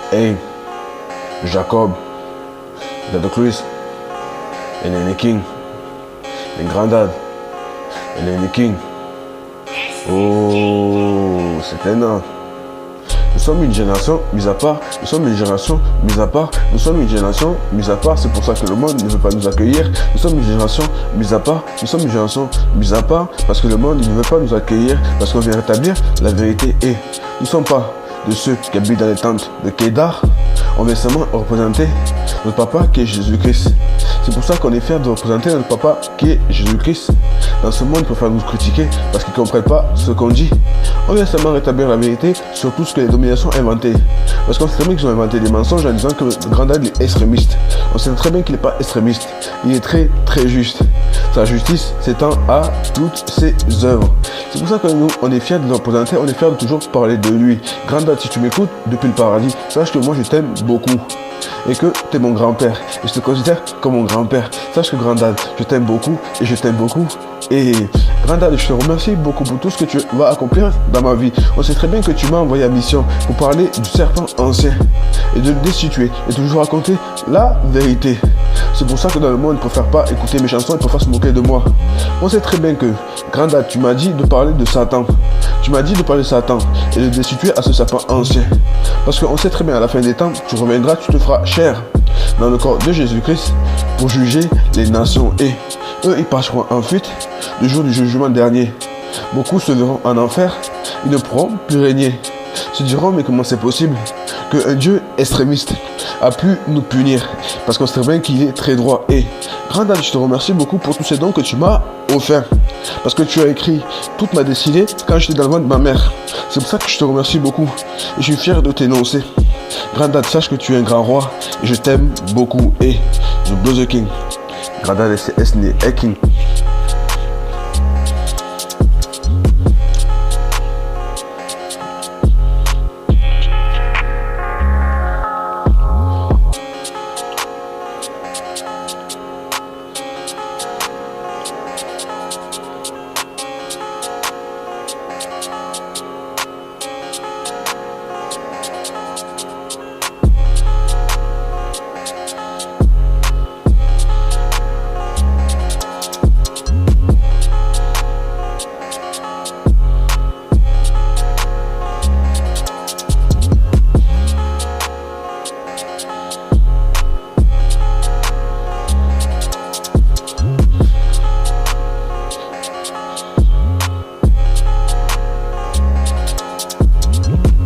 Hey, Jacob, Dado Chris, Eleni King, les Grandad, Eleni King. Oh, c'est énorme. Nous sommes une génération mise à part, nous sommes une génération mise à part, nous sommes une génération mise à part, c'est pour ça que le monde ne veut pas nous accueillir. Nous sommes une génération mise à part, nous sommes une génération mise à part, parce que le monde ne veut pas nous accueillir, parce qu'on vient rétablir la vérité. Et nous ne sommes pas de ceux qui habitent dans les tentes de Kédar, on vient seulement représenter notre papa qui est Jésus-Christ. C'est pour ça qu'on est fiers de représenter notre papa qui est Jésus-Christ. Dans ce monde, ils préfèrent nous critiquer parce qu'ils ne comprennent pas ce qu'on dit. On vient seulement rétablir la vérité sur tout ce que les dominations ont inventé. Parce qu'on sait très bien qu'ils ont inventé des mensonges en disant que le Grandad est extrémiste. On sait très bien qu'il n'est pas extrémiste. Il est très très juste. Sa justice s'étend à toutes ses œuvres. C'est pour ça que nous, on est fiers de le représenter, on est fiers de toujours parler de lui. Grandad, si tu m'écoutes depuis le paradis, sache que moi je t'aime beaucoup. Et que tu es mon grand-père. Et je te considère comme mon grand-père. Sache que Grandad, je t'aime beaucoup et je t'aime beaucoup. Et Grandad, je te remercie beaucoup pour tout ce que tu vas accomplir dans ma vie. On sait très bien que tu m'as envoyé à mission pour parler du serpent ancien et de le destituer et toujours raconter la vérité. C'est pour ça que dans le monde, ils ne préfèrent pas écouter mes chansons, ils préfèrent se moquer de moi. On sait très bien que, Grandad, tu m'as dit de parler de Satan. Tu m'as dit de parler de Satan et de destituer à ce serpent ancien. Parce qu'on sait très bien, à la fin des temps, tu reviendras, tu te feras chair dans le corps de Jésus-Christ pour juger les nations. Et eux, ils passeront en fuite le jour du jugement dernier. Beaucoup se verront en enfer, ils ne pourront plus régner. Se diront, mais comment c'est possible qu'un Dieu extrémiste a pu nous punir? Parce qu'on sait bien qu'il est très droit. Et Grandad, je te remercie beaucoup pour tous ces dons que tu m'as offerts. Parce que tu as écrit toute ma destinée quand j'étais dans le ventre de ma mère. C'est pour ça que je te remercie beaucoup. Et je suis fier de t'énoncer. Grandad, sache que tu es un grand roi. Et je t'aime beaucoup. Et The King. Grandad, c'est King.